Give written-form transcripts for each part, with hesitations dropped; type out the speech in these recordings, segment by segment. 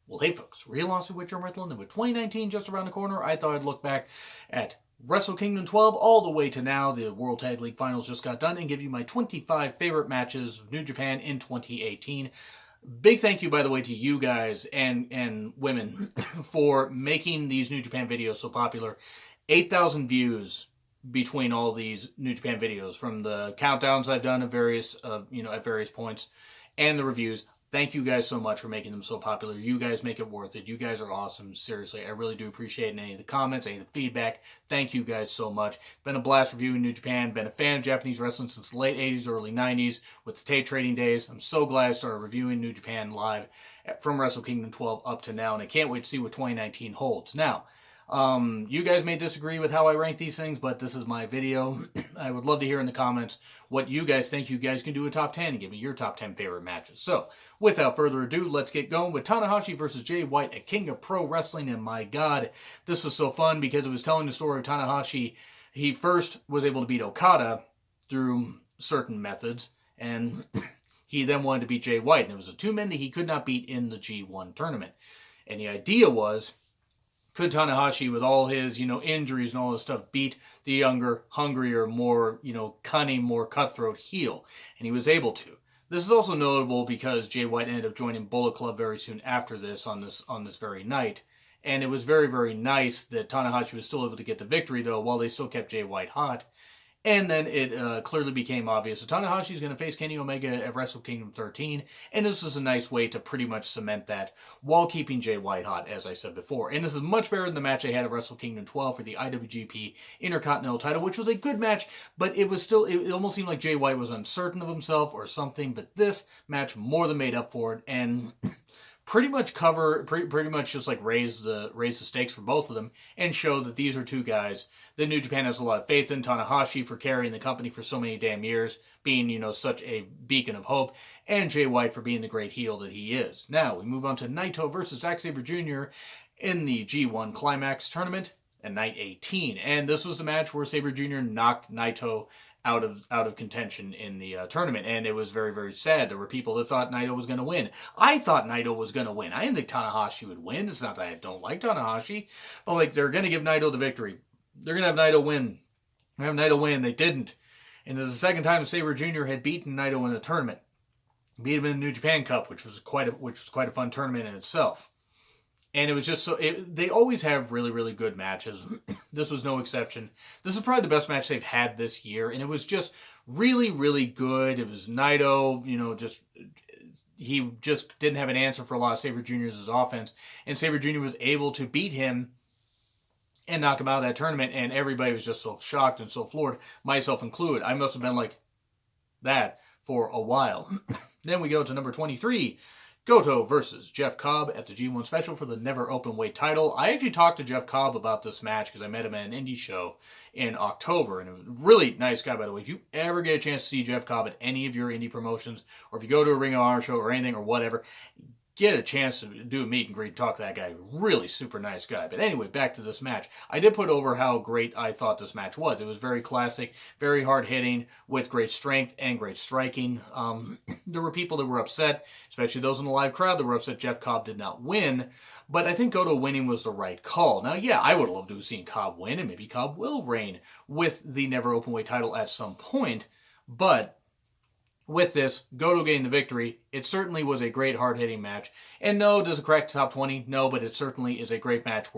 Well, hey folks, real honestly with John Rickland, and with 2019 just around the corner, I thought I'd look back at Wrestle Kingdom 12 all the way to now. The World Tag League Finals just got done, and give you my 25 favorite matches of New Japan in 2018. Big thank you, by the way, to you guys and women for making these New Japan videos so popular. 8,000 views between all these New Japan videos, from the countdowns I've done at various points, and the reviews. Thank you guys so much for making them so popular. You guys make it worth it. You guys are awesome. Seriously, I really do appreciate any of the comments, any of the feedback. Thank you guys so much. Been a blast reviewing New Japan. Been a fan of Japanese wrestling since the late 80s, early 90s with the tape trading days. I'm so glad I started reviewing New Japan live from Wrestle Kingdom 12 up to now, and I can't wait to see what 2019 holds. Now, you guys may disagree with how I rank these things, but this is my video. I would love to hear in the comments what you guys think. You guys can do a top 10 and give me your top 10 favorite matches. So, without further ado, let's get going with Tanahashi versus Jay White at King of Pro Wrestling. And my God, this was so fun because it was telling the story of Tanahashi. He first was able to beat Okada through certain methods, and he then wanted to beat Jay White. And it was the two men that he could not beat in the G1 tournament. And the idea was, could Tanahashi, with all his, injuries and all this stuff, beat the younger, hungrier, more, cunning, more cutthroat heel? And he was able to. This is also notable because Jay White ended up joining Bullet Club very soon after this, on this very night. And it was very, very nice that Tanahashi was still able to get the victory, though, while they still kept Jay White hot. And then it clearly became obvious that Tanahashi is going to face Kenny Omega at Wrestle Kingdom 13, and this is a nice way to pretty much cement that while keeping Jay White hot, as I said before. And this is much better than the match they had at Wrestle Kingdom 12 for the IWGP Intercontinental title, which was a good match, but it was still, it almost seemed like Jay White was uncertain of himself or something, but this match more than made up for it, and pretty much just like raise the stakes for both of them and show that these are two guys that New Japan has a lot of faith in. Tanahashi for carrying the company for so many damn years, being, such a beacon of hope, and Jay White for being the great heel that he is. Now, we move on to Naito versus Sabre Jr. in the G1 Climax tournament at night 18. And this was the match where Sabre Jr. knocked Naito out of contention in the tournament, and it was very, very sad. There were people that thought Naito was going to win. I thought Naito was going to win. I didn't think Tanahashi would win. It's not that I don't like Tanahashi, but they're going to give Naito the victory. They're going to have Naito win. They didn't, and this is the second time Sabre Jr. had beaten Naito in a tournament. Beat him in the New Japan Cup, which was quite a fun tournament in itself. And it was just so, they always have really, really good matches. This was no exception. This is probably the best match they've had this year. And it was just really, really good. It was Naito, he just didn't have an answer for a lot of Sabre Jr.'s offense. And Sabre Jr. was able to beat him and knock him out of that tournament. And everybody was just so shocked and so floored, myself included. I must have been like that for a while. Then we go to number 23. Goto versus Jeff Cobb at the G1 Special for the Never Openweight title. I actually talked to Jeff Cobb about this match because I met him at an indie show in October, and it was a really nice guy, by the way. If you ever get a chance to see Jeff Cobb at any of your indie promotions, or if you go to a Ring of Honor show or anything or whatever, get a chance to do a meet and greet, talk to that guy. Really super nice guy. But anyway, back to this match. I did put over how great I thought this match was. It was very classic, very hard-hitting, with great strength and great striking. There were people that were upset, especially those in the live crowd, that were upset Jeff Cobb did not win. But I think Goto winning was the right call. Now, yeah, I would love to have seen Cobb win, and maybe Cobb will reign with the Never Openweight title at some point. But with this, Goto getting the victory, it certainly was a great hard-hitting match. And no, does it crack top 20? No, but it certainly is a great match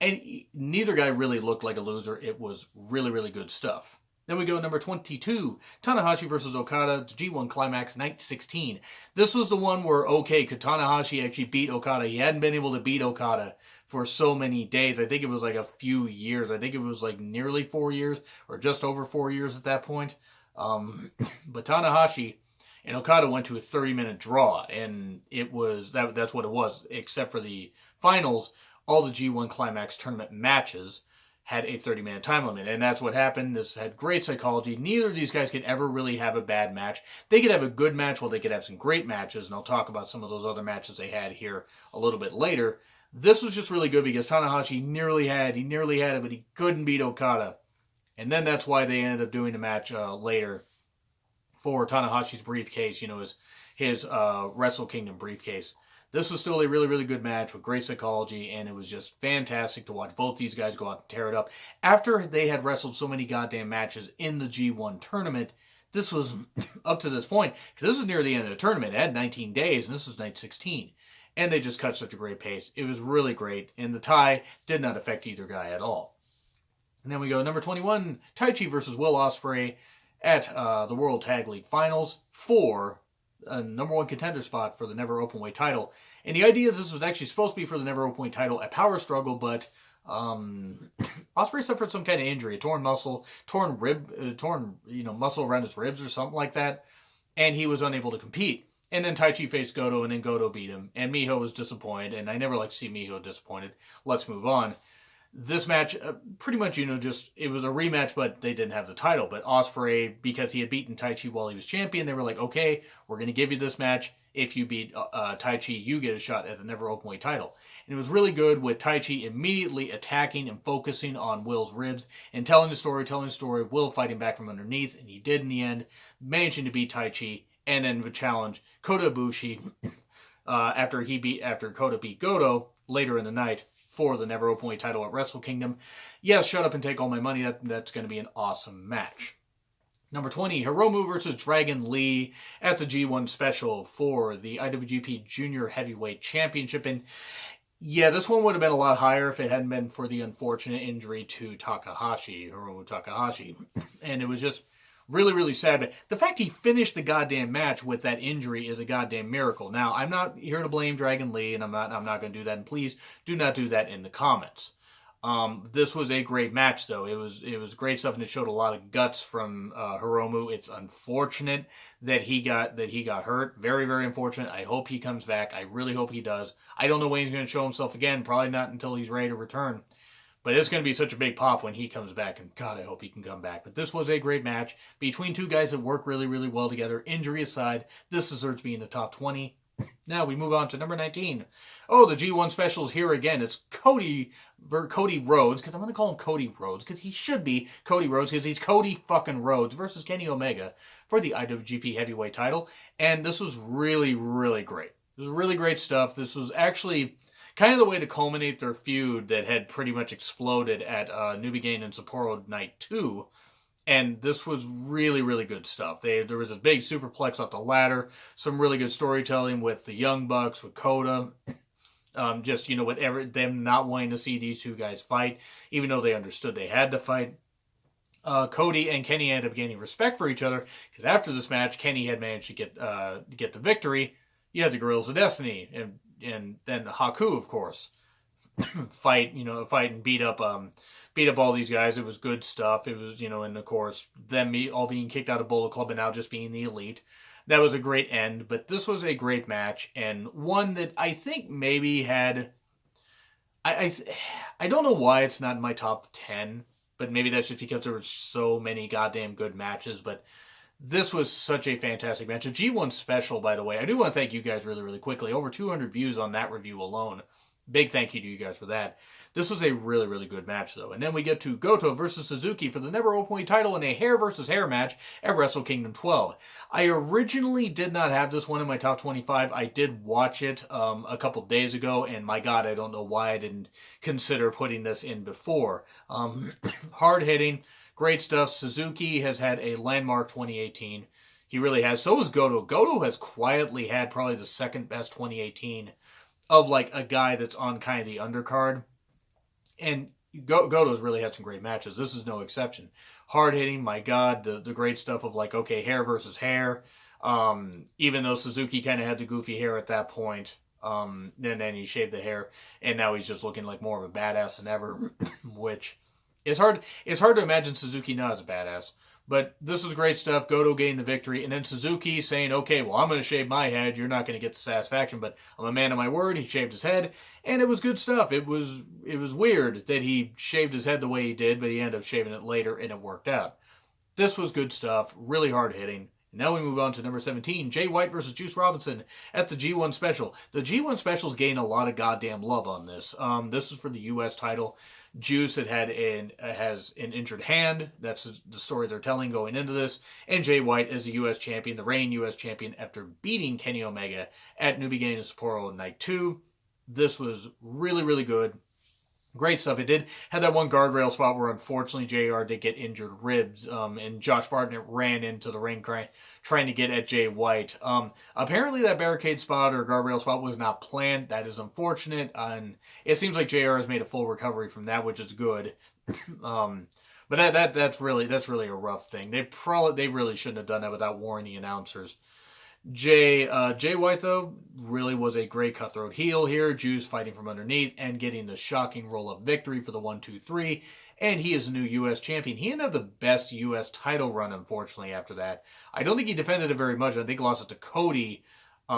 and neither guy really looked like a loser. It was really, really good stuff. Then we go number 22, Tanahashi versus Okada, G1 Climax, night 16. This was the one where, could Tanahashi actually beat Okada? He hadn't been able to beat Okada for so many days. I think it was like a few years. I think it was like nearly 4 years, or just over 4 years at that point. But Tanahashi and Okada went to a 30-minute draw, and it was that's what it was. Except for the finals, all the G1 Climax tournament matches had a 30-minute time limit, and that's what happened. This had great psychology. Neither of these guys could ever really have a bad match. They could have a good match, while they could have some great matches, and I'll talk about some of those other matches they had here a little bit later. This was just really good because Tanahashi nearly had it, but he couldn't beat Okada. And then that's why they ended up doing the match later for Tanahashi's briefcase, his Wrestle Kingdom briefcase. This was still a really, really good match with great psychology, and it was just fantastic to watch both these guys go out and tear it up. After they had wrestled so many goddamn matches in the G1 tournament, this was up to this point, because this was near the end of the tournament. It had 19 days, and this was night 16. And they just cut such a great pace. It was really great, and the tie did not affect either guy at all. And then we go number 21, Taichi versus Will Ospreay at the World Tag League Finals for a number one contender spot for the Never Openweight title. And the idea is this was actually supposed to be for the Never Openweight title at Power Struggle, but Ospreay suffered some kind of injury, a torn muscle, torn muscle around his ribs or something like that, and he was unable to compete. And then Taichi faced Goto, and then Goto beat him, and Miho was disappointed, and I never like to see Miho disappointed. Let's move on. This match, pretty much, it was a rematch, but they didn't have the title. But Ospreay, because he had beaten Taichi while he was champion, they were like, okay, we're going to give you this match. If you beat Taichi, you get a shot at the Never Openweight title. And it was really good with Taichi immediately attacking and focusing on Will's ribs and telling the story, Will fighting back from underneath, and he did in the end, managing to beat Taichi, and then would challenge Kota Ibushi after Kota beat Goto later in the night for the Never Openweight title at Wrestle Kingdom. Yes, shut up and take all my money. That's going to be an awesome match. Number 20, Hiromu versus Dragon Lee at the G1 Special for the IWGP Junior Heavyweight Championship. And yeah, this one would have been a lot higher if it hadn't been for the unfortunate injury to Hiromu Takahashi. And it was just really, really sad. But the fact he finished the goddamn match with that injury is a goddamn miracle. Now, I'm not here to blame Dragon Lee, and I'm not going to do that. And please do not do that in the comments. This was a great match, though. It was great stuff, and it showed a lot of guts from Hiromu. It's unfortunate that he got hurt. Very, very unfortunate. I hope he comes back. I really hope he does. I don't know when he's going to show himself again. Probably not until he's ready to return. But it's going to be such a big pop when he comes back, and God, I hope he can come back. But this was a great match between two guys that work really, really well together. Injury aside, this deserves to be in the top 20. Now we move on to number 19. Oh, the G1 Specials here again. It's Cody Rhodes, because I'm going to call him Cody Rhodes, because he should be Cody Rhodes, because he's Cody fucking Rhodes versus Kenny Omega for the IWGP Heavyweight title. And this was really, really great. This was really great stuff. This was actually kind of the way to culminate their feud that had pretty much exploded at New Beginning and Sapporo Night 2. And this was really, really good stuff. There was a big superplex off the ladder, some really good storytelling with the Young Bucks, with Coda. With them not wanting to see these two guys fight, even though they understood they had to fight. Cody and Kenny ended up gaining respect for each other, because after this match, Kenny had managed to get the victory. You had the Guerrillas of Destiny, and then Haku, of course, fight and beat up all these guys. It was good stuff. It was, and of course, them all being kicked out of Bullet Club and now just being the Elite. That was a great end, but this was a great match, and one that I think maybe had, I don't know why it's not in my top 10, but maybe that's just because there were so many goddamn good matches, but this was such a fantastic match. A G1 Special, by the way. I do want to thank you guys really, really quickly. Over 200 views on that review alone. Big thank you to you guys for that. This was a really, really good match, though. And then we get to Goto versus Suzuki for the Never Openweight title in a hair versus hair match at Wrestle Kingdom 12. I originally did not have this one in my top 25. I did watch it a couple days ago, and my God, I don't know why I didn't consider putting this in before. Hard-hitting. Great stuff. Suzuki has had a landmark 2018. He really has. So has Goto. Goto has quietly had probably the second best 2018 of like a guy that's on kind of the undercard. And Goto's really had some great matches. This is no exception. Hard hitting, my God, the great stuff of like, okay, hair versus hair. Even though Suzuki kind of had the goofy hair at that point. Then he shaved the hair, and now he's just looking like more of a badass than ever, which it's hard to imagine Suzuki not as a badass. But this was great stuff. Goto gained the victory, and then Suzuki saying, okay, well, I'm going to shave my head. You're not going to get the satisfaction, but I'm a man of my word. He shaved his head, and it was good stuff. It was weird that he shaved his head the way he did, but he ended up shaving it later, and it worked out. This was good stuff, really hard-hitting. Now we move on to number 17, Jay White versus Juice Robinson at the G1 Special. The G1 Specials gained a lot of goddamn love on this. This is for the U.S. title. Juice has an injured hand. That's the story they're telling going into this. And Jay White is the U.S. champion, the reigning U.S. champion, after beating Kenny Omega at New Beginnings Sapporo Night 2. This was really, really good. Great stuff. It did have that one guardrail spot where unfortunately JR did get injured ribs, and Josh Barnett ran into the ring trying to get at Jay White. Apparently that barricade spot or guardrail spot was not planned. That is unfortunate, and it seems like JR has made a full recovery from that, which is good. But that's really a rough thing. They really shouldn't have done that without warning the announcers. Jay White, though, really was a great cutthroat heel here. Juice fighting from underneath and getting the shocking roll-up victory for the 1-2-3. And he is the new U.S. champion. He didn't have the best U.S. title run, unfortunately, after that. I don't think he defended it very much. I think he lost it to Cody. He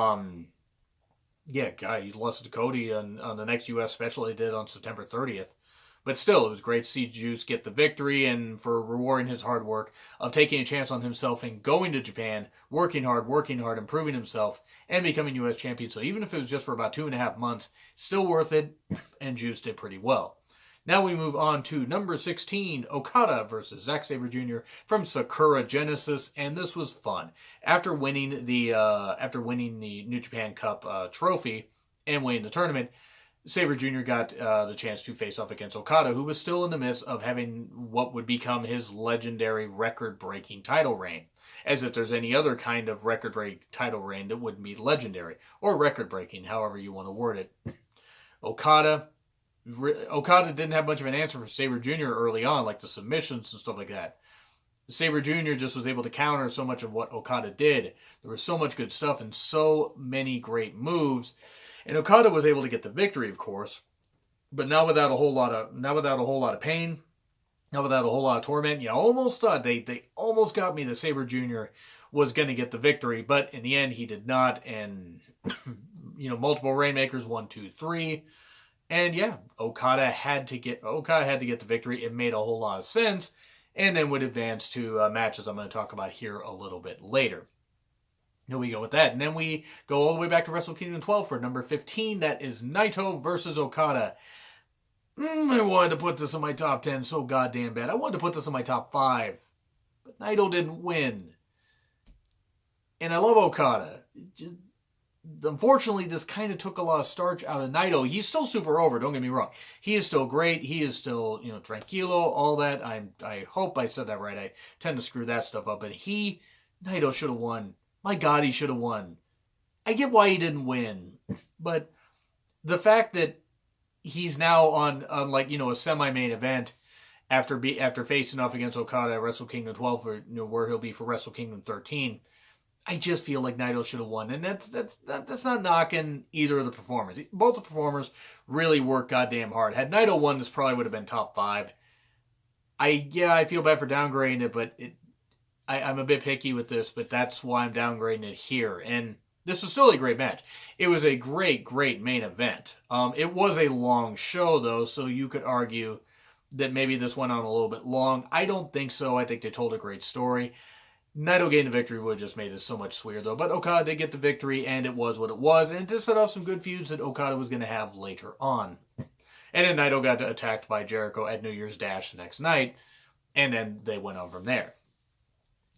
lost it to Cody on the next U.S. special they did on September 30th. But still, it was great to see Juice get the victory and for rewarding his hard work of taking a chance on himself and going to Japan, working hard, improving himself, and becoming U.S. champion. So even if it was just for about 2.5 months, still worth it, and Juice did pretty well. Now we move on to number 16, Okada versus Sabre Jr. from Sakura Genesis, and this was fun. After winning the New Japan Cup trophy and winning the tournament, Sabre Jr. got the chance to face off against Okada, who was still in the midst of having what would become his legendary record-breaking title reign. As if there's any other kind of record-breaking title reign that wouldn't be legendary, or record-breaking, however you want to word it. Okada didn't have much of an answer for Sabre Jr. early on, like the submissions and stuff like that. Sabre Jr. just was able to counter so much of what Okada did. There was so much good stuff and so many great moves. And Okada was able to get the victory, of course, but not without a whole lot of pain, not without a whole lot of torment. You almost thought they almost got me that Sabre Jr. was going to get the victory, but in the end he did not. And multiple Rainmakers, 1, 2, 3, and Okada had to get the victory. It made a whole lot of sense, and then would advance to matches I'm going to talk about here a little bit later. Here we go with that. And then we go all the way back to Wrestle Kingdom 12 for number 15. That is Naito versus Okada. I wanted to put this in my top 10 so goddamn bad. I wanted to put this in my top 5. But Naito didn't win. And I love Okada. Unfortunately, this kind of took a lot of starch out of Naito. He's still super over, don't get me wrong. He is still great. He is still, tranquilo, all that. I hope I said that right. I tend to screw that stuff up. But Naito should have won. My God, he should have won. I get why he didn't win, but the fact that he's now on a semi-main event after facing off against Okada at Wrestle Kingdom 12, where he'll be for Wrestle Kingdom 13, I just feel like Naito should have won, and that's not knocking either of the performers. Both the performers really worked goddamn hard. Had Naito won, this probably would have been top 5. I feel bad for downgrading it, but I'm a bit picky with this, but that's why I'm downgrading it here. And this was still a great match. It was a great, great main event. It was a long show, though, so you could argue that maybe this went on a little bit long. I don't think so. I think they told a great story. Naito getting the victory would have just made it so much sweeter, though. But Okada did get the victory, and it was what it was. And it did set off some good feuds that Okada was going to have later on. And then Naito got attacked by Jericho at New Year's Dash the next night, and then they went on from there.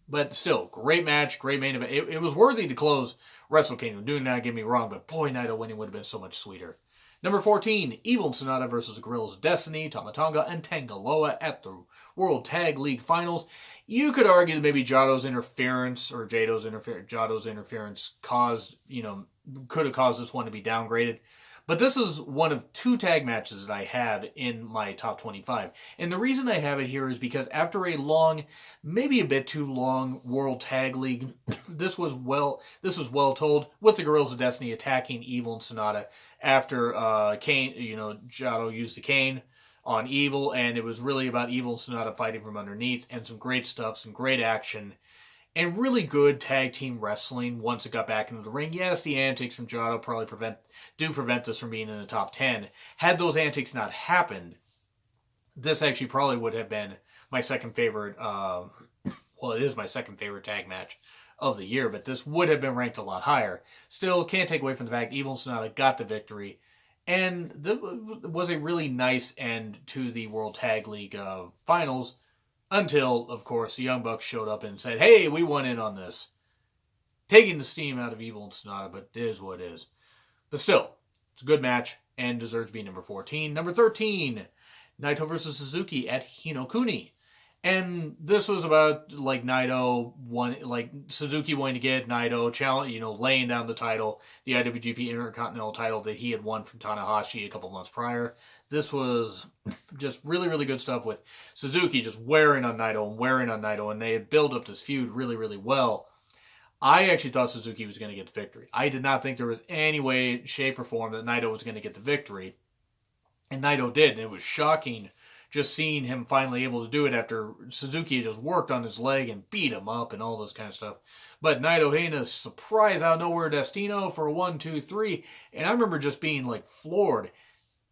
But still, great match, great main event. It was worthy to close Wrestle Kingdom. Doing that, get me wrong, but boy, Naito winning would have been so much sweeter. Number 14, Evil and Sonata versus Guerrillas of Destiny, Tama Tonga, and Tangaloa at the World Tag League Finals. You could argue that maybe Jato's interference could have caused this one to be downgraded. But this is one of 2 tag matches that I have in my top 25. And the reason I have it here is because after a long, maybe a bit too long World Tag League, this was well told, with the Guerrillas of Destiny attacking Evil and Sonata after Jato used the cane on Evil, and it was really about Evil and Sonata fighting from underneath, and some great stuff, some great action. And really good tag team wrestling once it got back into the ring. Yes, the antics from Jado probably prevent this from being in the top 10. Had those antics not happened, this actually probably would have been my second favorite. It is my second favorite tag match of the year, but this would have been ranked a lot higher. Still, can't take away from the fact Evil and Sonata got the victory, And this was a really nice end to the World Tag League finals until, of course, the Young Bucks showed up and said, hey, we won in on this. Taking the steam out of Evil and Sonata, but it is what it is. But still, it's a good match and deserves to be number 14. Number 13, Naito versus Suzuki at Hinokuni. And this was about like Naito Suzuki wanting to get Naito challenge, laying down the title, the IWGP Intercontinental title that he had won from Tanahashi a couple months prior. This was just really, really good stuff with Suzuki just wearing on Naito, and they had built up this feud really, really well. I actually thought Suzuki was going to get the victory. I did not think there was any way, shape, or form that Naito was going to get the victory. And Naito did, and it was shocking just seeing him finally able to do it after Suzuki had just worked on his leg and beat him up and all this kind of stuff. But Naito hitting a surprise out of nowhere Destino for a 1-2-3. And I remember just being like floored.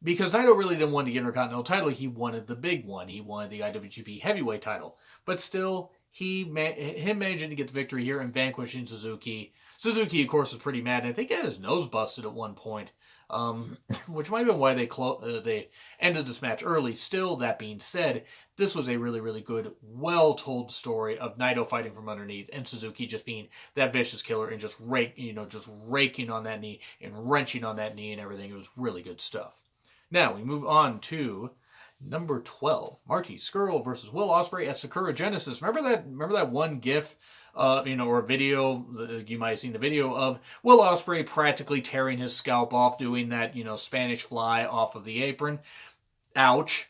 Because Naito really didn't want the Intercontinental title. He wanted the big one. He wanted the IWGP Heavyweight title. But still, him managing to get the victory here and vanquishing Suzuki. Suzuki, of course, was pretty mad. And I think he had his nose busted at one point. Which might have been why they ended this match early. Still, that being said, this was a really, really good, well-told story of Naito fighting from underneath and Suzuki just being that vicious killer and just raking on that knee and wrenching on that knee and everything. It was really good stuff. Now, we move on to number 12. Marty Scurll versus Will Ospreay at Sakura Genesis. Remember that one GIF, or a video, you might have seen the video of Will Ospreay practically tearing his scalp off, doing that, Spanish fly off of the apron. Ouch.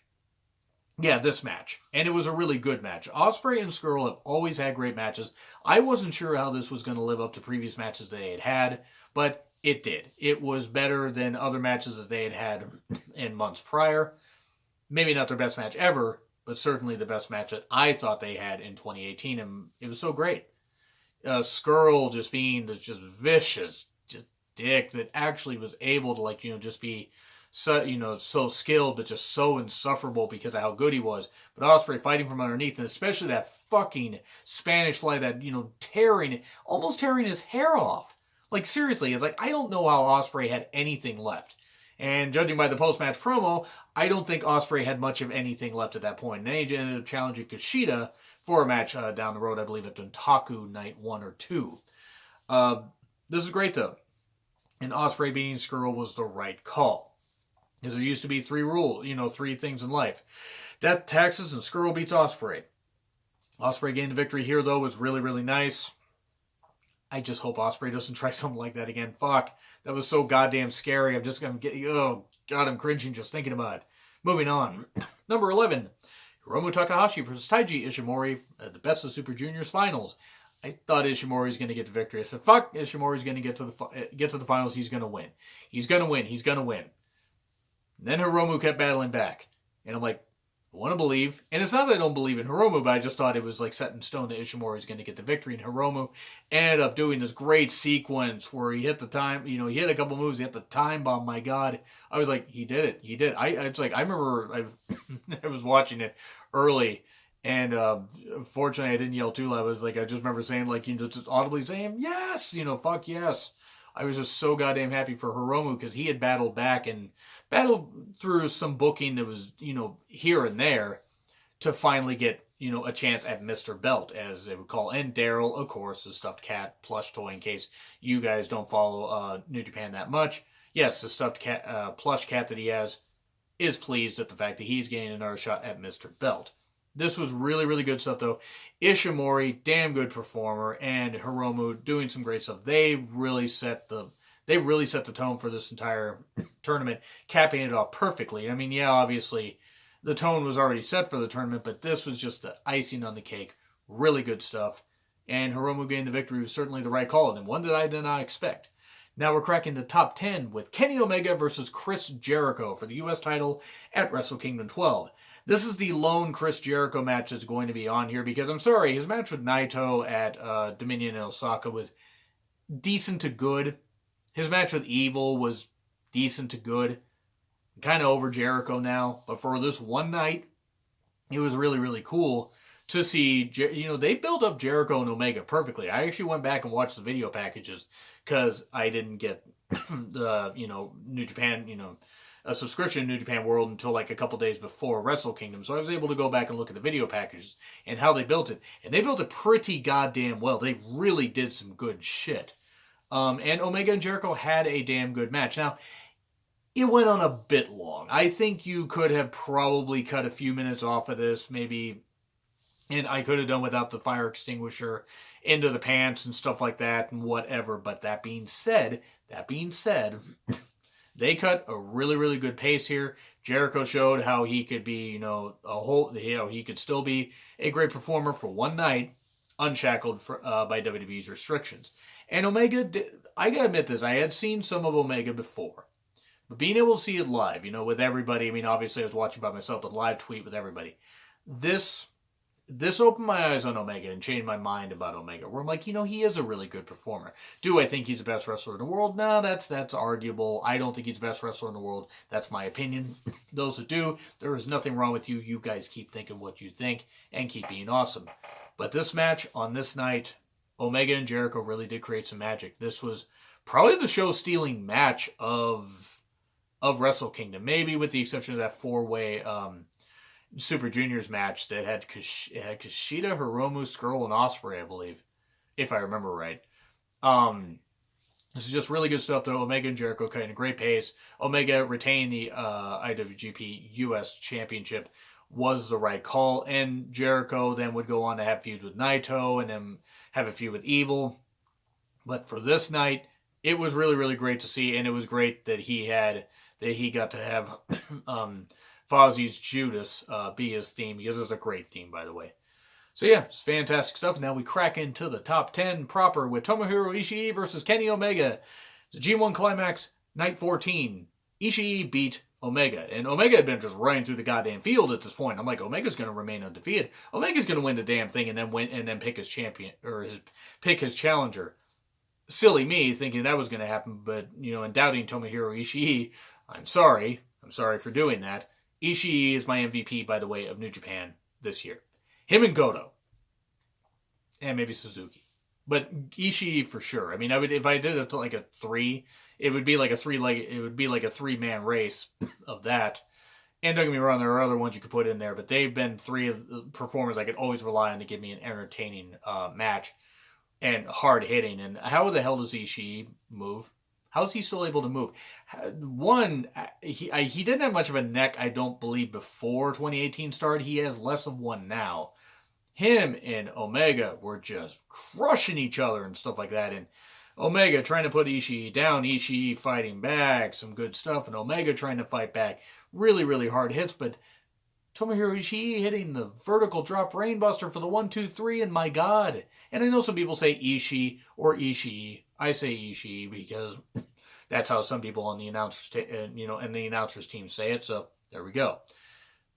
Yeah, this match. And it was a really good match. Ospreay and Scurll have always had great matches. I wasn't sure how this was going to live up to previous matches they had, but it did. It was better than other matches that they had in months prior. Maybe not their best match ever, but certainly the best match that I thought they had in 2018, and it was so great. Scurll just being this just vicious, just dick that actually was able to just be so skilled, but just so insufferable because of how good he was. But Ospreay fighting from underneath, and especially that fucking Spanish fly that almost tearing his hair off. Like, seriously, it's like, I don't know how Ospreay had anything left. And judging by the post-match promo, I don't think Ospreay had much of anything left at that point. And then he ended up challenging Kushida for a match down the road, I believe, at Dontaku Night 1 or 2. This is great, though. And Ospreay beating Scurll was the right call. Because there used to be 3 rules, 3 things in life. Death, taxes, and Scurll beats Ospreay. Ospreay gained the victory here, though, was really, really nice. I just hope Ospreay doesn't try something like that again. Fuck. That was so goddamn scary. I'm just going to get... Oh, God, I'm cringing just thinking about it. Moving on. Number 11. Hiromu Takahashi versus Taiji Ishimori at the Best of Super Juniors finals. I thought Ishimori was going to get the victory. I said, fuck, Ishimori's going to get to the finals. He's going to win. He's going to win. He's going to win. And then Hiromu kept battling back. And I'm like, I want to believe, and it's not that I don't believe in Hiromu, but I just thought it was like set in stone that Ishimori is going to get the victory, and Hiromu ended up doing this great sequence where he hit the time, he hit a couple moves, he hit the time bomb, my God. I was like, he did it, he did. I remember I was watching it early, and fortunately I didn't yell too loud. I just remember saying, just audibly saying, yes, fuck yes. I was just so goddamn happy for Hiromu because he had battled back and battled through some booking that was, here and there to finally get, a chance at Mr. Belt, as they would call. And Daryl, of course, the stuffed cat plush toy, in case you guys don't follow New Japan that much. Yes, the stuffed cat, plush cat that he has is pleased at the fact that he's getting another shot at Mr. Belt. This was really, really good stuff, though. Ishimori, damn good performer, and Hiromu doing some great stuff. They really set the tone for this entire tournament, capping it off perfectly. I mean, yeah, obviously, the tone was already set for the tournament, but this was just the icing on the cake. Really good stuff. And Hiromu getting the victory was certainly the right call, and one that I did not expect. Now we're cracking the top 10 with Kenny Omega versus Chris Jericho for the U.S. title at Wrestle Kingdom 12. This is the lone Chris Jericho match that's going to be on here because, I'm sorry, his match with Naito at Dominion in Osaka was decent to good. His match with Evil was decent to good. Kind of over Jericho now. But for this one night, it was really, really cool to see, they built up Jericho and Omega perfectly. I actually went back and watched the video packages because I didn't get New Japan, a subscription to New Japan World until like a couple days before Wrestle Kingdom. So I was able to go back and look at the video packages and how they built it. And they built it pretty goddamn well. They really did some good shit. And Omega and Jericho had a damn good match. Now, it went on a bit long. I think you could have probably cut a few minutes off of this, maybe, and I could have done without the fire extinguisher into the pants and stuff like that and whatever. But that being said, they cut a really, really good pace here. Jericho showed how he could be, he could still be a great performer for one night, unshackled by WWE's restrictions. And Omega, I gotta admit this, I had seen some of Omega before. But being able to see it live, with everybody, I mean, obviously I was watching by myself, but live tweet with everybody. This opened my eyes on Omega and changed my mind about Omega, where I'm like, he is a really good performer. Do I think he's the best wrestler in the world? No, that's arguable. I don't think he's the best wrestler in the world. That's my opinion. Those that do, there is nothing wrong with you. You guys keep thinking what you think and keep being awesome. But this match on this night, Omega and Jericho really did create some magic. This was probably the show-stealing match of Wrestle Kingdom, maybe with the exception of that four-way Super Juniors match that had Kushida, Hiromu, Skur, and Osprey, I believe, if I remember right. This is just really good stuff, though. Omega and Jericho cutting a great pace. Omega retaining the IWGP US Championship was the right call, and Jericho then would go on to have feuds with Naito and then have a feud with Evil. But for this night, it was really, really great to see, and it was great that he got to have Fozzie's Judas be his theme, because it's a great theme, by the way. So yeah, it's fantastic stuff. Now we crack into the top 10 proper with Tomohiro Ishii versus Kenny Omega. The G1 Climax, Night 14. Ishii beat Omega, and Omega had been just running through the goddamn field at this point. I'm like, Omega's going to remain undefeated. Omega's going to win the damn thing and then pick his champion, or pick his challenger. Silly me thinking that was going to happen, but and doubting Tomohiro Ishii, I'm sorry for doing that. Ishii is my MVP, by the way, of New Japan this year. Him and Goto, and maybe Suzuki, but Ishii for sure. I mean, if I did it to like a 3. It would be like a 3-man race of that. And don't get me wrong, there are other ones you could put in there, but they've been 3 of the performers I could always rely on to give me an entertaining match and hard hitting. And how the hell does Ishii move? How is he still able to move? One, he didn't have much of a neck, I don't believe, before 2018 started. He has less of one now. Him and Omega were just crushing each other and stuff like that. And Omega trying to put Ishii down, Ishii fighting back, some good stuff, and Omega trying to fight back. Really, really hard hits, but Tomohiro Ishii hitting the vertical drop rainbuster for the 1-2-3, and my God. And I know some people say Ishii or Ishii. I say Ishii because that's how some people on the announcers, and the announcers team say it, so there we go.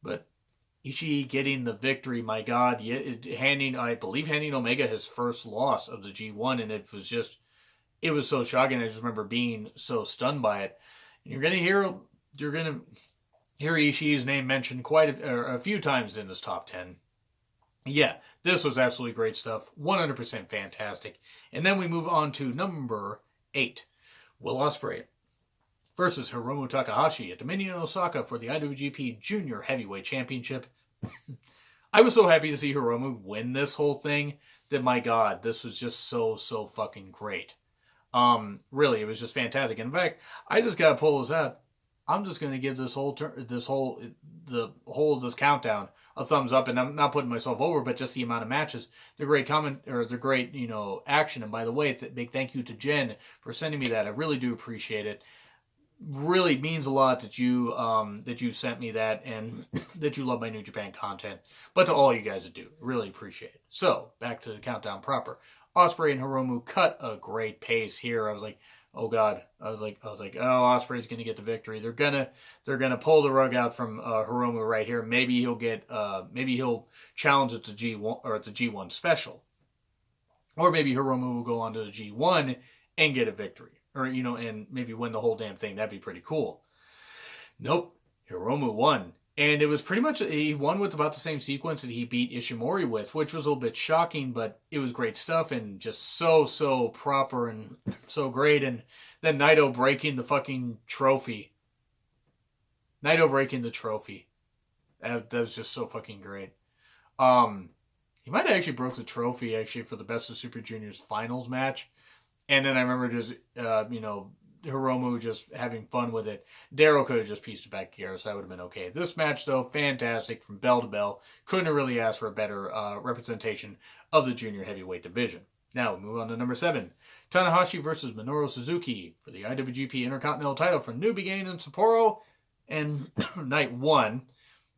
But Ishii getting the victory, my God, handing Omega his first loss of the G1, and it was so shocking. I just remember being so stunned by it. And you're gonna hear Ishii's name mentioned quite a few times in this top 10. Yeah, this was absolutely great stuff. 100% fantastic. And then we move on to number 8. Will Ospreay versus Hiromu Takahashi at Dominion in Osaka for the IWGP Junior Heavyweight Championship. I was so happy to see Hiromu win this whole thing that, my God, this was just so fucking great. Really, it was just fantastic. In fact, I just gotta pull this out. I'm just gonna give this whole of this countdown a thumbs up, and I'm not putting myself over, but just the amount of matches, the great action. And by the way, big thank you to Jen for sending me that. I really do appreciate it. Really means a lot that you sent me that, and that you love my New Japan content. But to all you guys that do, really appreciate it. So back to the countdown proper. Ospreay and Hiromu cut a great pace here. I was like, oh God. I was like, oh, Ospreay's gonna get the victory. They're gonna pull the rug out from Hiromu right here. Maybe he'll challenge it to G1, or it's a G1 special. Or maybe Hiromu will go on to the G1 and get a victory. Or, and maybe win the whole damn thing. That'd be pretty cool. Nope. Hiromu won. And it was pretty much, he won with about the same sequence that he beat Ishimori with, which was a little bit shocking, but it was great stuff and just so proper and so great. And Then Naito breaking the fucking trophy. Naito breaking the trophy. That was just so fucking great. He might have actually broke the trophy actually for the Best of Super Juniors finals match. And then I remember just, Hiromu just having fun with it. Daryl could have just pieced it back together, so that would have been okay. This match, though, fantastic from bell to bell. Couldn't have really asked for a better representation of the junior heavyweight division. Now, we move on to number 7. Tanahashi versus Minoru Suzuki for the IWGP Intercontinental title from New Beginning in Sapporo. And night 1,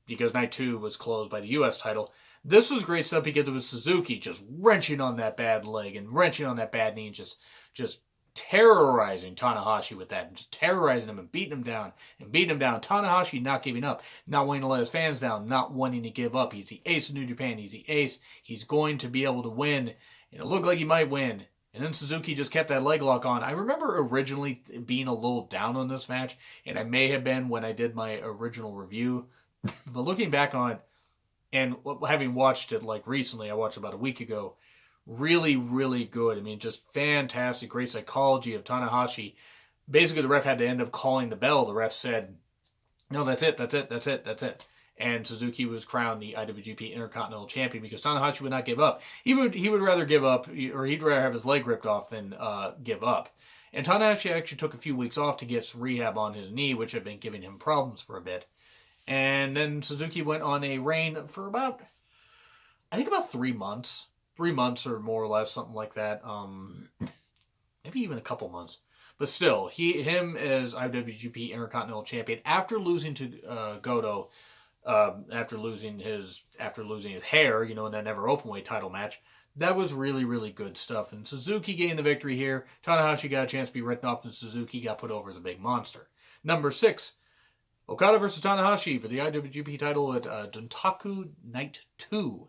because night 2 was closed by the U.S. title. This was great stuff because it was Suzuki just wrenching on that bad leg and wrenching on that bad knee and just terrorizing Tanahashi with that and just terrorizing him and beating him down and beating him down. Tanahashi not giving up, not wanting to let his fans down, not wanting to give up. He's the ace of New Japan. He's the ace. He's going to be able to win. And it looked like he might win. And then Suzuki just kept that leg lock on. I remember originally being a little down on this match, and I may have been when I did my original review. But looking back on it, and having watched it like recently, I watched it about a week ago, really, really good. I mean, just fantastic, great psychology of Tanahashi. Basically, the ref had to end up calling the bell. The ref said, no, that's it. And Suzuki was crowned the IWGP Intercontinental Champion because Tanahashi would not give up. He would rather give up, or he'd rather have his leg ripped off than give up. And Tanahashi actually took a few weeks off to get some rehab on his knee, which had been giving him problems for a bit. And then Suzuki went on a reign for about 3 months. 3 months or more or less, something like that. Maybe even a couple months. But still, him as IWGP Intercontinental Champion after losing to Goto, after losing his hair, in that never openweight title match, that was really, really good stuff. And Suzuki gained the victory here. Tanahashi got a chance to be written off, and Suzuki got put over as a big monster. Number 6. Okada versus Tanahashi for the IWGP title at Dontaku Night 2.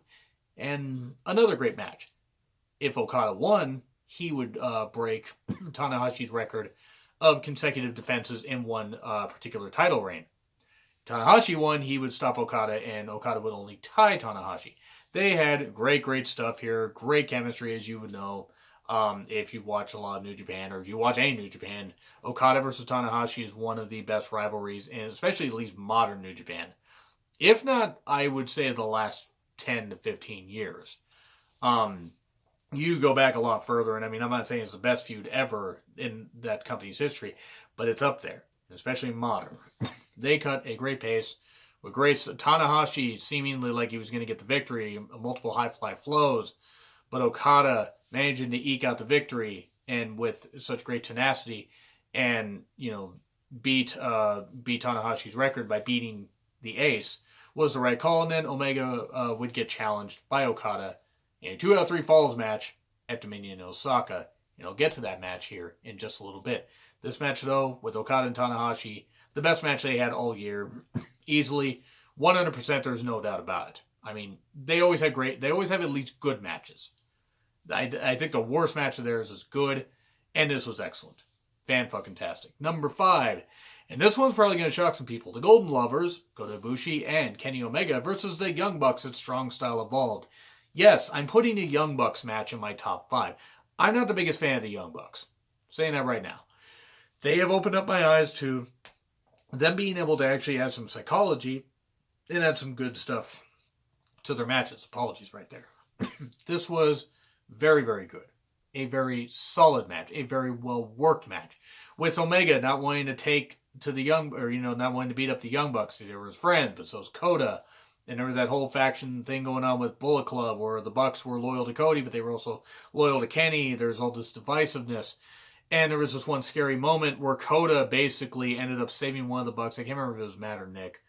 And another great match. If Okada won, he would break Tanahashi's record of consecutive defenses in one particular title reign. Tanahashi won, he would stop Okada, and Okada would only tie Tanahashi. They had great stuff here. Great chemistry, as you would know. If you watch a lot of New Japan, or if you watch any New Japan, Okada versus Tanahashi is one of the best rivalries, and especially at least modern New Japan. If not, I would say the last 10 to 15 years. You go back a lot further, and I mean, I'm not saying it's the best feud ever in that company's history, but it's up there, especially modern. They cut a great pace with great Tanahashi seemingly like he was going to get the victory, multiple high fly flows, but Okada managing to eke out the victory and with such great tenacity, and beat Tanahashi's record by beating the Ace was the right call. And then Omega would get challenged by Okada in a 2 out of 3 falls match at Dominion in Osaka. I'll get to that match here in just a little bit. This match, though, with Okada and Tanahashi, the best match they had all year, easily 100%. There's no doubt about it. I mean, they always have at least good matches. I think the worst match of theirs is good, and this was excellent. Fan-fucking-tastic. Number 5, and this one's probably going to shock some people. The Golden Lovers, Kota Ibushi and Kenny Omega versus the Young Bucks at Strong Style Evolved. Yes, I'm putting a Young Bucks match in my top 5. I'm not the biggest fan of the Young Bucks. I'm saying that right now. They have opened up my eyes to them being able to actually add some psychology and add some good stuff to their matches. Apologies right there. This was very, very good. A very solid match. A very well-worked match. With Omega not wanting to take to the Young, or, not wanting to beat up the Young Bucks. They were his friends, but so was Kota. And there was that whole faction thing going on with Bullet Club where the Bucks were loyal to Cody, but they were also loyal to Kenny. There's all this divisiveness. And there was this one scary moment where Kota basically ended up saving one of the Bucks. I can't remember if it was Matt or Nick.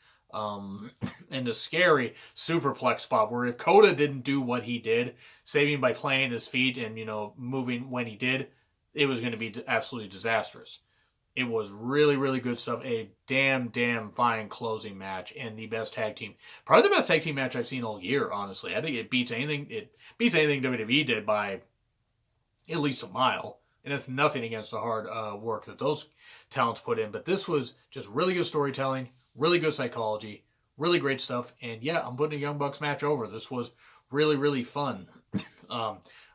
In the scary superplex spot where if Kota didn't do what he did, saving by playing his feet and, moving when he did, it was going to be absolutely disastrous. It was really, really good stuff. A damn fine closing match and the best tag team. Probably the best tag team match I've seen all year, honestly. I think it beats anything WWE did by at least a mile. And it's nothing against the hard work that those talents put in. But this was just really good storytelling, really good psychology, really great stuff. And yeah, I'm putting a Young Bucks match over. This was really, really fun.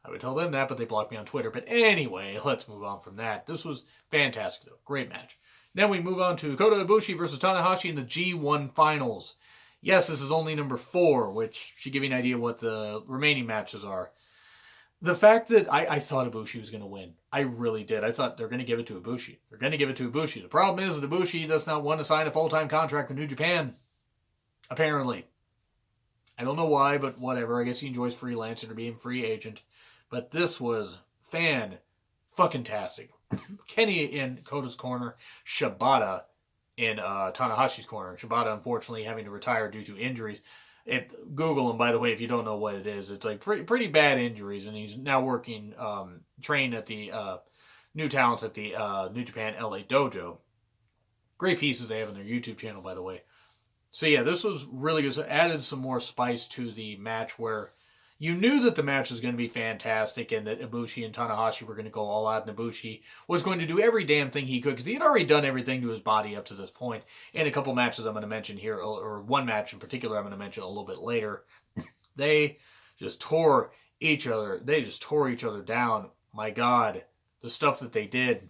I would tell them that, but they blocked me on Twitter. But anyway, let's move on from that. This was fantastic, though. Great match. Then we move on to Kota Ibushi versus Tanahashi in the G1 Finals. Yes, this is only number 4, which should give you an idea what the remaining matches are. The fact that I thought Ibushi was going to win. I really did. I thought they're going to give it to Ibushi. They're going to give it to Ibushi. The problem is that Ibushi does not want to sign a full-time contract with New Japan. Apparently. I don't know why, but whatever. I guess he enjoys freelancing or being free agent. But this was fan-fucking-tastic. Kenny in Kota's corner. Shibata in Tanahashi's corner. Shibata, unfortunately, having to retire due to injuries. Google him, by the way, if you don't know what it is. It's like pretty bad injuries, and he's now working, trained at the new talents at the New Japan LA Dojo. Great pieces they have on their YouTube channel, by the way. So yeah, this was really good. It added some more spice to the match where you knew that the match was going to be fantastic and that Ibushi and Tanahashi were going to go all out, and Ibushi was going to do every damn thing he could because he had already done everything to his body up to this point. In a couple matches I'm going to mention here, or one match in particular I'm going to mention a little bit later, they just tore each other. They just tore each other down. My God, the stuff that they did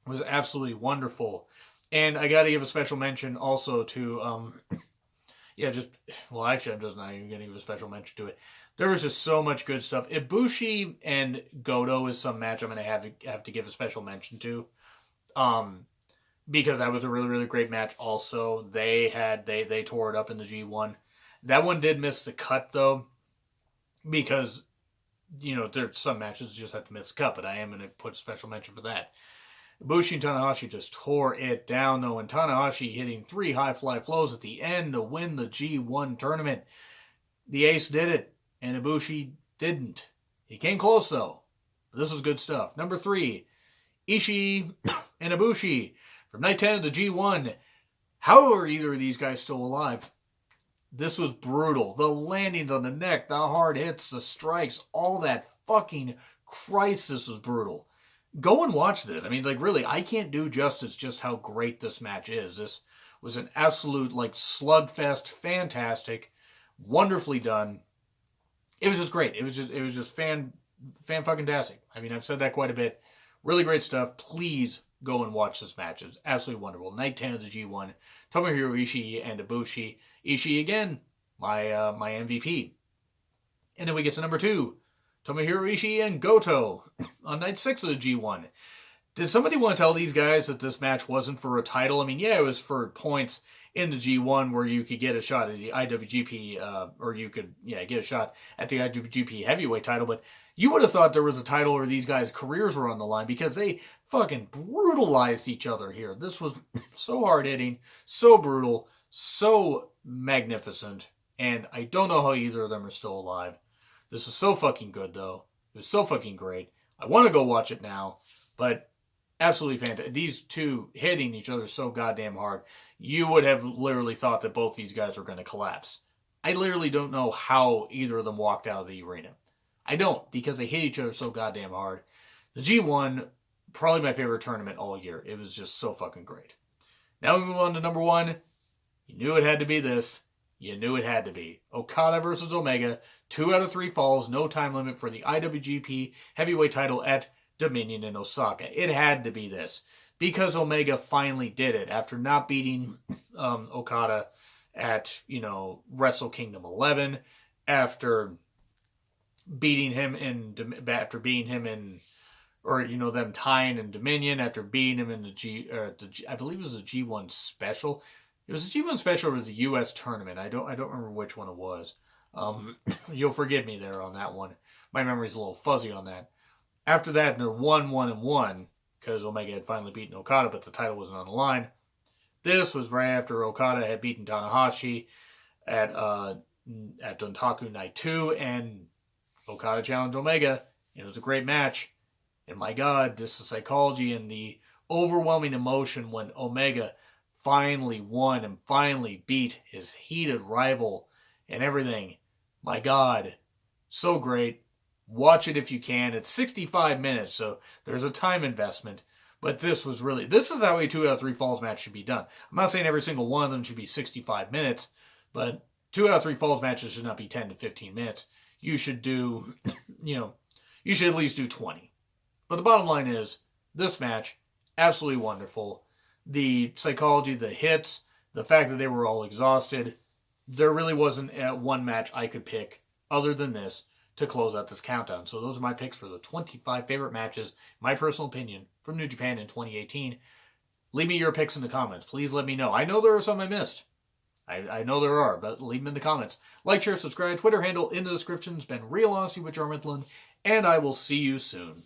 was absolutely wonderful. And I got to give a special mention also to, actually I'm just not even going to give a special mention to it. There was just so much good stuff. Ibushi and Goto is some match I'm going to have to give a special mention to. Because that was a really, really great match also. They tore it up in the G1. That one did miss the cut, though. Because, there's some matches you just have to miss the cut. But I am going to put a special mention for that. Bushi and Tanahashi just tore it down, though. And Tanahashi hitting 3 high-fly flows at the end to win the G1 tournament. The ace did it. And Ibushi didn't. He came close, though. This is good stuff. Number 3, Ishii and Ibushi from Night 10 of the G1. How are either of these guys still alive? This was brutal. The landings on the neck, the hard hits, the strikes, all that fucking Christ, this was brutal. Go and watch this. I mean, really, I can't do justice just how great this match is. This was an absolute, slugfest, fantastic, wonderfully done. It was just great. It was just fan-fucking-tastic. I mean, I've said that quite a bit. Really great stuff. Please go and watch this match. It's absolutely wonderful. Night 10 of the G1. Tomohiro Ishii and Ibushi. Ishii, again, my MVP. And then we get to number 2. Tomohiro Ishii and Goto on Night 6 of the G1. Did somebody want to tell these guys that this match wasn't for a title? I mean, yeah, it was for points in the G1 where you could get a shot at the IWGP, or you could, get a shot at the IWGP heavyweight title, but you would have thought there was a title or these guys' careers were on the line because they fucking brutalized each other here. This was so hard-hitting, so brutal, so magnificent, and I don't know how either of them are still alive. This is so fucking good, though. It was so fucking great. I want to go watch it now, but absolutely fantastic. These two hitting each other so goddamn hard. You would have literally thought that both these guys were going to collapse. I literally don't know how either of them walked out of the arena. I don't, because they hit each other so goddamn hard. The G1, probably my favorite tournament all year. It was just so fucking great. Now we move on to number 1. You knew it had to be this. You knew it had to be. Okada versus Omega. 2 out of 3 falls. No time limit for the IWGP heavyweight title at Dominion in Osaka. It had to be this. Because Omega finally did it. After not beating Okada at, Wrestle Kingdom 11. After beating him in, them tying in Dominion. After beating him in I believe it was a G1 special. It was a G1 special, or it was a U.S. tournament. I don't remember which one it was. You'll forgive me there on that one. My memory's a little fuzzy on that. After that, they're 1-1-1, because Omega had finally beaten Okada, but the title wasn't on the line. This was right after Okada had beaten Tanahashi at Dontaku Night 2, and Okada challenged Omega. It was a great match. And my God, just the psychology and the overwhelming emotion when Omega finally won and finally beat his heated rival and everything. My God, so great. Watch it if you can. It's 65 minutes, so there's a time investment. But this is how a 2 out of 3 falls match should be done. I'm not saying every single one of them should be 65 minutes, but 2 out of 3 falls matches should not be 10 to 15 minutes. You should do, you should at least do 20. But the bottom line is, this match, absolutely wonderful. The psychology, the hits, the fact that they were all exhausted, there really wasn't one match I could pick other than this to close out this countdown. So those are my picks for the 25 favorite matches, my personal opinion, from New Japan in 2018. Leave me your picks in the comments. Please let me know. I know there are some I missed. I know there are, but leave them in the comments. Like, share, subscribe, Twitter handle in the description. It's been Real Honesty with John Ritland, and I will see you soon.